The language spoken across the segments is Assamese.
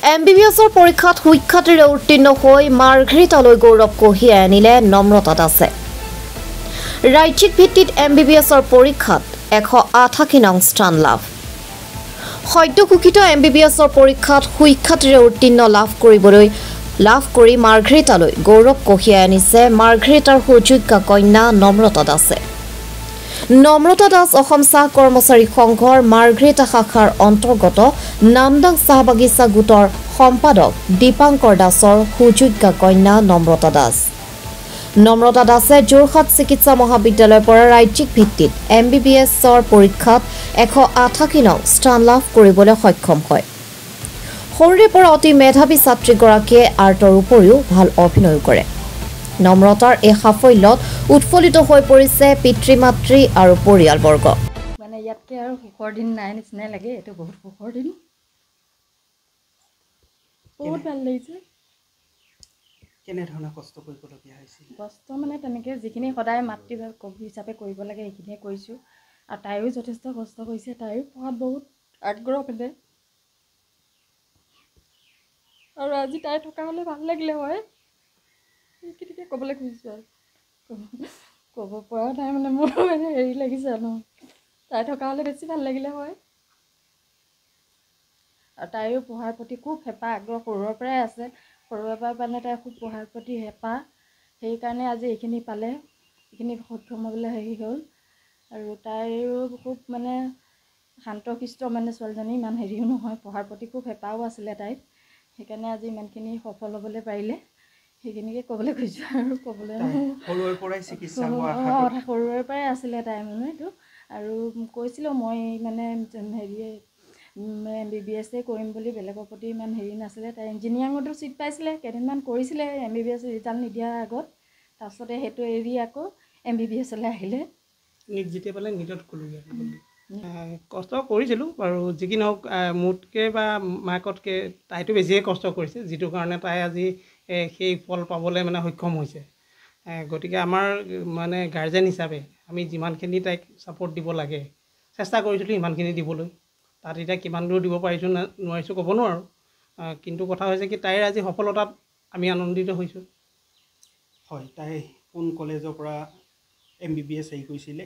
MBBSৰ পৰীক্ষাত সুখ্যাতিৰে উত্তীৰ্ণ হৈ মাৰ্ঘেৰিটালৈ গৌৰৱ কঢ়িয়াই আনিলে নম্ৰতা দাসে। ৰাজ্যিক ভিত্তিত MBBSৰ পৰীক্ষাত 188 নং স্থান লাভ। সদ্য ঘোষিত MBBSৰ পৰীক্ষাত সুখ্যাতিৰে উত্তীৰ্ণ লাভ কৰি মাৰ্ঘেৰিটালৈ গৌৰৱ কঢ়িয়াই আনিছে মাৰ্ঘেৰিটাৰ সুযোগ্য কন্যা নম্ৰতা দাসে। নম্ৰতা দাস অসম চাহ কৰ্মচাৰী সংঘৰ মাৰ্ঘেৰিটা শাখাৰ অন্তৰ্গত নামদাং চাহ বাগিচা গোটৰ সম্পাদক দীপাংকৰ দাসৰ সুযোগ্য কন্যা নম্ৰতা দাস। নম্ৰতা দাসে যোৰহাট চিকিৎসা মহাবিদ্যালয়ৰ পৰা ৰাজ্যিক ভিত্তিত MBBSৰ পৰীক্ষাত 188 নং স্থান লাভ কৰিবলৈ সক্ষম হয়। সৰুৰে পৰা অতি মেধাৱী ছাত্ৰীগৰাকীয়ে আৰ্টৰ উপৰিও ভাল অভিনয় কৰে। নম্ৰতাৰ এই সাফল্যত উৎফুল্লিত হৈ পৰিছে পিতৃ-মাতৃ আৰু পৰিয়ালবৰ্গ। মানে ইয়াতকৈ আৰু সুখৰ দিন নাই নিচিনাই লাগে। এইটো বহুত সুখৰ দিন, বহুত ভাল লাগিছে। কেনেধৰণে কষ্ট কৰিবলগীয়া হৈছিল? কষ্ট মানে তেনেকৈ যিখিনি সদায় মাতৃ কবি হিচাপে কৰিব লাগে সেইখিনিয়ে কৰিছোঁ। আৰু তাইও যথেষ্ট কষ্ট কৰিছে। তাইও পঢ়াত বহুত আগ্ৰহ পেলে। আৰু আজি তাই থকা হ'লে ভাল লাগিলে হয়। সেইখিনিকে ক'বলৈ খুজিছোঁ আৰু ক'ব পৰা নাই মানে মোৰ মানে হেৰি লাগিছে ন। তাই থকা হ'লে বেছি ভাল লাগিলে হয়। আৰু তাইও পঢ়াৰ প্ৰতি খুব হেঁপাহ আগ্ৰহ সৰুৰে পৰাই আছে। সৰুৰে পৰা মানে তাই খুব পঢ়াৰ প্ৰতি হেঁপাহ, সেইকাৰণে আজি এইখিনি পালে, এইখিনি সক্ষম হ'বলৈ হেৰি হ'ল। আৰু তাইৰো খুব মানে শান্তশিষ্ট মানে ছোৱালীজনী, ইমান হেৰিও নহয়, পঢ়াৰ প্ৰতি খুব হেঁপাহো আছিলে তাইৰ। সেইকাৰণে আজি ইমানখিনি সফল হ'বলৈ পাৰিলে, সেইখিনিকে ক'বলৈ খুজিছোঁ। আৰু ক'বলৈ সৰুৰে পৰাই চিকিৎসা সৰুৰে পৰাই আছিলে তাই মানে এইটো। আৰু কৈছিলোঁ মই মানে হেৰি MBBS কৰিম বুলি, বেলেগৰ প্ৰতি ইমান হেৰি নাছিলে। তাই ইঞ্জিনিয়াৰিঙতো ছিট পাইছিলে, কেইদিনমান কৰিছিলে MBBS ৰিজাল্ট নিদিয়াৰ আগত। তাৰপিছতে সেইটো এৰি আকৌ MBBSলৈ আহিলে। নিট যেতিয়া পালে নিটত গ'লোগৈ। কষ্ট কৰিছিলোঁ বাৰু, যি কি নহওক মোতকৈ বা মাকতকৈ তাইতো বেছিয়ে কষ্ট কৰিছে, যিটো কাৰণে তাই আজি সেই ফল পাবলৈ মানে সক্ষম হৈছে। গতিকে আমাৰ মানে গাৰ্জেন হিচাপে আমি যিমানখিনি তাইক ছাপোৰ্ট দিব লাগে চেষ্টা কৰিছিলোঁ সিমানখিনি দিবলৈ। তাত এতিয়া কিমান দূৰ দিব পাৰিছোঁ নোৱাৰিছোঁ ক'ব নোৱাৰোঁ। কিন্তু কথা হৈছে কি, তাইৰ আজি সফলতাত আমি আনন্দিত হৈছোঁ। হয়, তাই কোন কলেজৰ পৰা MBBS হেৰি কৰিছিলে,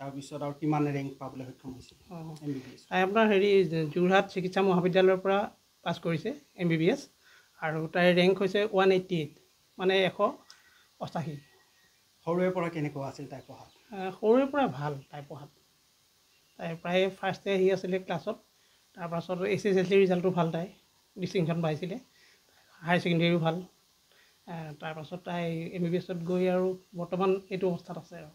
তাৰপিছত আৰু কিমান ৰেংক পাবলৈ সক্ষম হৈছিল MBBS? তাই আপোনাৰ যোৰহাট চিকিৎসা মহাবিদ্যালয়ৰ পৰা পাছ কৰিছে MBBS। আৰু তাইৰ ৰেংক হৈছে 188, মানে 188। সৰুৰে পৰা কেনেকুৱা আছিল তাই পঢ়াত? সৰুৰে পৰা ভাল তাই পঢ়াত। তাই প্ৰায় ফাৰ্ষ্টে আহি আছিলে ক্লাছত। তাৰপাছত SSLC ৰিজাল্টটো ভাল, তাই ডিষ্টিংশ্যন পাইছিলে। হায়াৰ ছেকেণ্ডেৰীও ভাল। তাৰপাছত তাই MBBSত গৈ আৰু বৰ্তমান এইটো অৱস্থাত আছে আৰু।